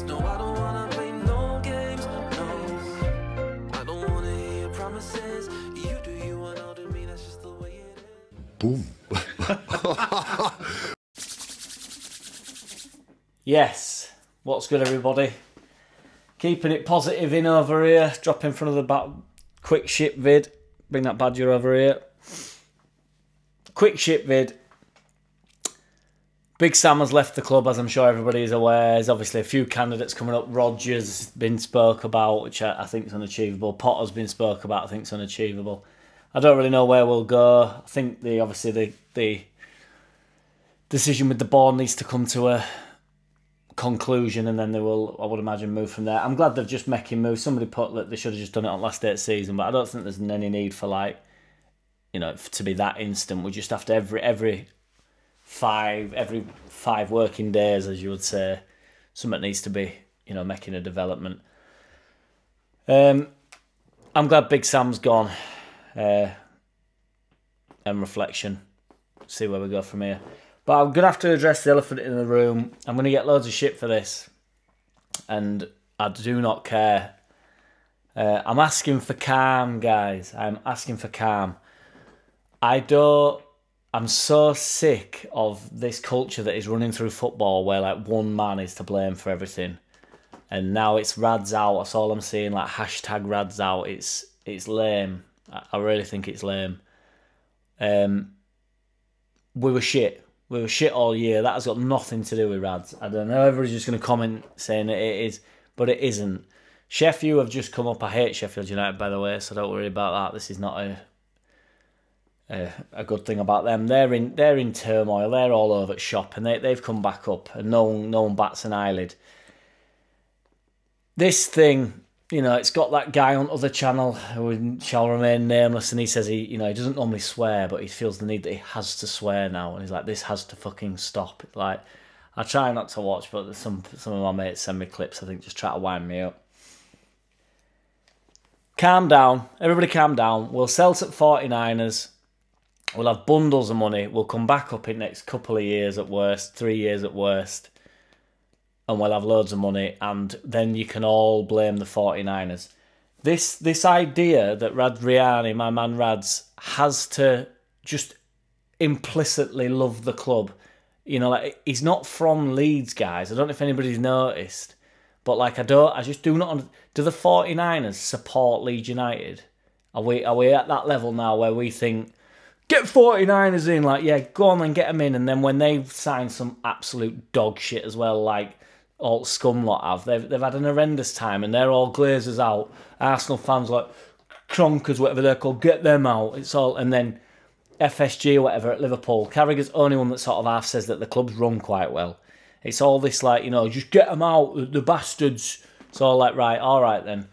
games. No, I don't wanna play no games. No, I don't wanna hear your promises. You do you and I'll do me. That's just the way it is. Boom. Yes, what's good, everybody? Keeping it positive in over here. Dropping for another quick ship vid. Bring that badger over here. Quick ship vid. Big Sam has left the club, as I'm sure everybody is aware. There's obviously a few candidates coming up. Rodgers been spoke about, which I think is unachievable. Potter's been spoke about, I think is unachievable. I don't really know where we'll go. I think the decision with the board needs to come to a conclusion, and then they will, I would imagine, move from there. I'm glad they've just making moves. Somebody put that they should have just done it on last day of season, but I don't think there's any need for, like, you know, to be that instant. We just have to every five working days, as you would say, something needs to be, you know, making a development. I'm glad Big Sam's gone. And reflection. See where we go from here. But I'm going to have to address the elephant in the room. I'm going to get loads of shit for this. And I do not care. I'm asking for calm, guys. I'm asking for calm. I'm so sick of this culture that is running through football where, like, one man is to blame for everything. And now it's Rad's out. That's all I'm seeing. Like, hashtag Rad's out. It's lame. I really think it's lame. We were shit. We were shit all year. That has got nothing to do with Rads. I don't know. Everybody's just going to comment saying that it is, but it isn't. Sheffield have just come up. I hate Sheffield United, by the way, so don't worry about that. This is not a good thing about them. They're in turmoil. They're all over at shop, and they've come back up, and no one bats an eyelid. This thing, you know, it's got that guy on other channel who shall remain nameless, and he says he doesn't normally swear, but he feels the need that he has to swear now, and he's like, this has to fucking stop. Like, I try not to watch, but some of my mates send me clips, I think, just try to wind me up. Calm down. Everybody calm down. We'll sell to 49ers. We'll have bundles of money. We'll come back up in the next couple of years at worst, 3 years at worst. And we'll have loads of money. And then you can all blame the 49ers. This idea that Radrizzani, my man Rads, has to just implicitly love the club. You know, like, he's not from Leeds, guys. I don't know if anybody's noticed. But, like, I just do not... Do the 49ers support Leeds United? Are we at that level now where we think... Get 49ers in, like, yeah, go on and get them in. And then when they sign some absolute dog shit as well, like all scum lot have, they've had an horrendous time, and they're all Glazers out. Arsenal fans, like, Cronkers, whatever they're called, get them out. It's all, and then FSG or whatever at Liverpool. Carragher's the only one that sort of half says that the club's run quite well. It's all this, like, you know, just get them out, the bastards. It's all like, right, all right then.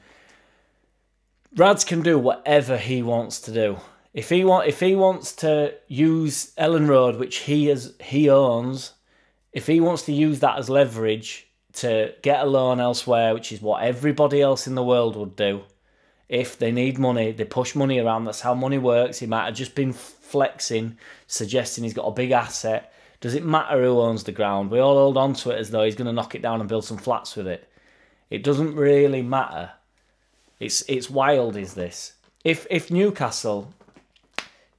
Rads can do whatever he wants to do. If he wants to use Ellen Road, which he owns, if he wants to use that as leverage to get a loan elsewhere, which is what everybody else in the world would do, if they need money, they push money around. That's how money works. He might have just been flexing, suggesting he's got a big asset. Does it matter who owns the ground? We all hold on to it as though he's going to knock it down and build some flats with it. It doesn't really matter. It's wild, is this? If Newcastle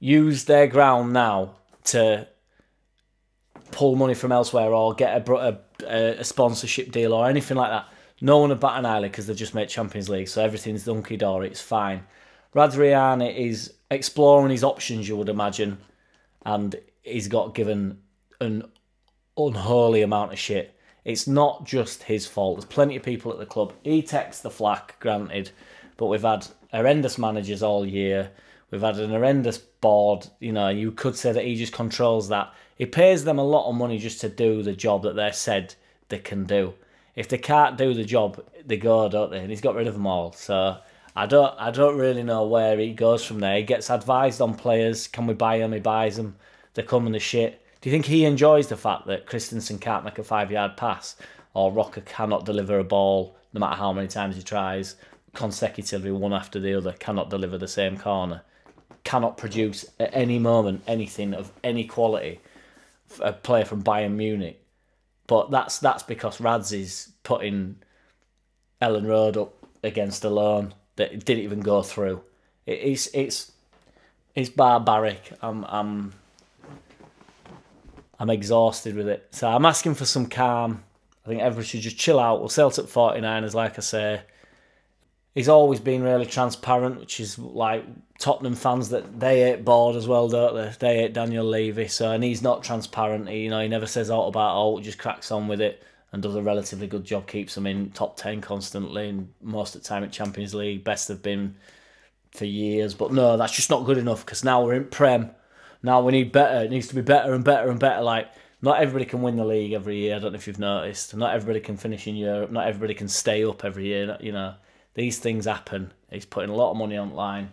use their ground now to pull money from elsewhere or get a sponsorship deal or anything like that, no one would bat an eyelid because they've just made Champions League, so everything's hunky-dory, it's fine. Radrizzani is exploring his options, you would imagine, and he's got given an unholy amount of shit. It's not just his fault. There's plenty of people at the club. He takes the flak, granted, but we've had horrendous managers all year. We've had an horrendous board. You know, you could say that he just controls that. He pays them a lot of money just to do the job that they said they can do. If they can't do the job, they go, don't they? And he's got rid of them all. So I don't really know where he goes from there. He gets advised on players. Can we buy them? He buys them. They're coming to shit. Do you think he enjoys the fact that Christensen can't make a 5-yard pass, or Rocker cannot deliver a ball no matter how many times he tries, consecutively, one after the other, cannot deliver the same corner, cannot produce at any moment anything of any quality, a player from Bayern Munich? But that's because Rads is putting Ellen Road up against a loan that it didn't even go through. It's barbaric. I'm exhausted with it. So I'm asking for some calm. I think everyone should just chill out. We'll sell to 49ers, like I say. He's always been really transparent, which is like Tottenham fans, that they hate Board as well, don't they? They hate Daniel Levy. So, and he's not transparent. He never says out about it, just cracks on with it and does a relatively good job, keeps them in top 10 constantly, and most of the time at Champions League. Best have been for years. But no, that's just not good enough, because now we're in Prem. Now we need better. It needs to be better and better and better. Like, not everybody can win the league every year. I don't know if you've noticed. Not everybody can finish in Europe. Not everybody can stay up every year. These things happen. He's putting a lot of money online.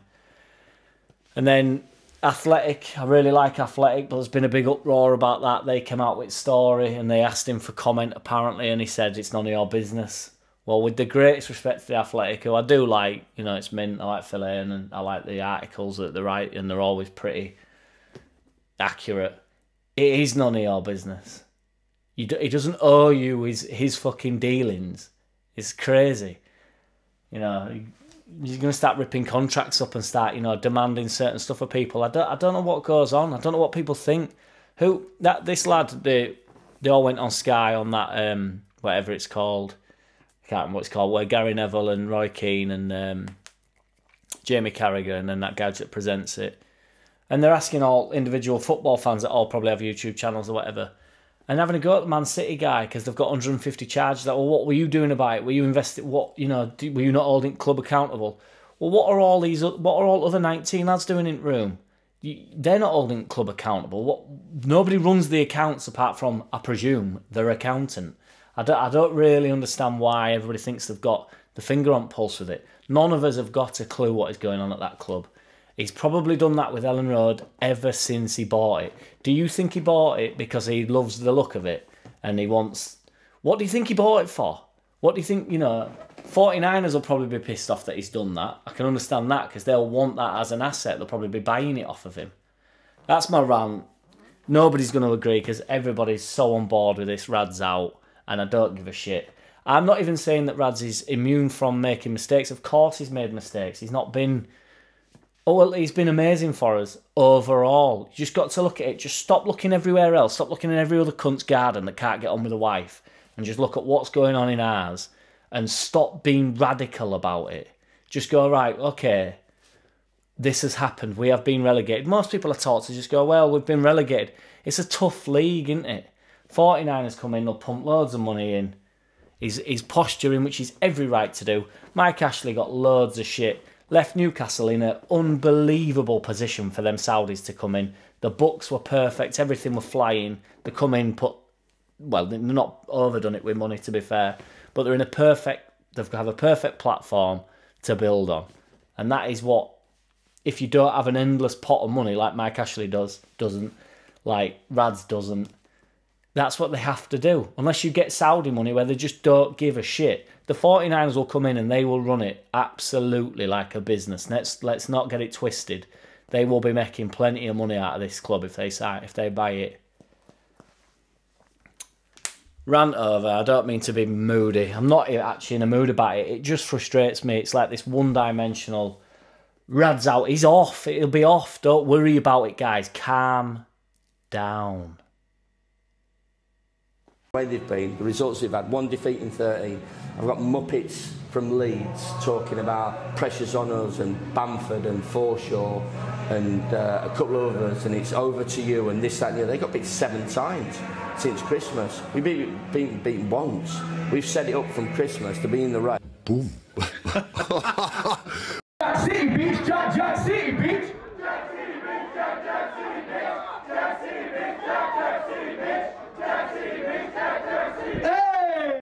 And then Athletic. I really like Athletic, but there's been a big uproar about that. They came out with a story and they asked him for comment, apparently, and he said, it's none of your business. Well, with the greatest respect to the Athletic, who I do like, it's mint. I like Philae, and I like the articles that they write, and they're always pretty accurate. It is none of your business. He doesn't owe you his fucking dealings. It's crazy. You're going to start ripping contracts up and start, demanding certain stuff of people. I don't know what goes on. I don't know what people think. This lad, they all went on Sky on that, whatever it's called. I can't remember what it's called, where Gary Neville and Roy Keane and Jamie Carragher, and then that guy that presents it. And they're asking all individual football fans that all probably have YouTube channels or whatever, and having a go at the Man City guy because they've got 150 charges. Like, well, what were you doing about it? Were you investing? Were you not holding the club accountable? Well, what are all other 19 lads doing in the room? They're not holding the club accountable. Nobody runs the accounts apart from, I presume, their accountant. I don't really understand why everybody thinks they've got the finger on pulse with it. None of us have got a clue what is going on at that club. He's probably done that with Ellen Road ever since he bought it. Do you think he bought it because he loves the look of it and he wants... What do you think he bought it for? What do you think, 49ers will probably be pissed off that he's done that. I can understand that because they'll want that as an asset. They'll probably be buying it off of him. That's my rant. Nobody's going to agree because everybody's so on board with this. Rad's out and I don't give a shit. I'm not even saying that Rad's is immune from making mistakes. Of course he's made mistakes. He's not been... Oh, well, he's been amazing for us overall. You just got to look at it. Just stop looking everywhere else. Stop looking in every other cunt's garden that can't get on with a wife. And just look at what's going on in ours. And stop being radical about it. Just go, right, okay, this has happened. We have been relegated. Most people are taught to just go, well, we've been relegated. It's a tough league, isn't it? 49ers come in, they'll pump loads of money in. He's posturing, which he's every right to do. Mike Ashley got loads of shit. Left Newcastle in an unbelievable position for them Saudis to come in. The books were perfect. Everything was flying. They come in, they're not overdone it with money, to be fair. But they're in they've got a perfect platform to build on. And that is what, if you don't have an endless pot of money like Mike Ashley doesn't, like Rads doesn't, that's what they have to do. Unless you get Saudi money where they just don't give a shit. The 49ers will come in and they will run it absolutely like a business. Let's not get it twisted. They will be making plenty of money out of this club if they buy it. Rant over. I don't mean to be moody. I'm not actually in a mood about it. It just frustrates me. It's like this one-dimensional... Rad's out. He's off. It'll be off. Don't worry about it, guys. Calm down. The way they've been, the results they've had, 1 defeat in 13. I've got Muppets from Leeds talking about pressures on us and Bamford and Forshaw and a couple of others, and it's over to you and this, that and the other. They got beat 7 times since Christmas. We've been beaten once. We've set it up from Christmas to be in the race. Boom. JackCity, bitch! JackCity, bitch! Hey!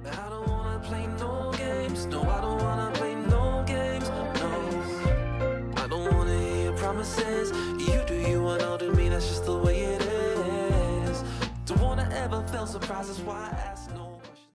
I don't wanna play no games. No, I don't wanna play no games. No, I don't wanna hear your promises. You do you and I'll do me. That's just the way it is. Don't wanna ever feel surprised. That's why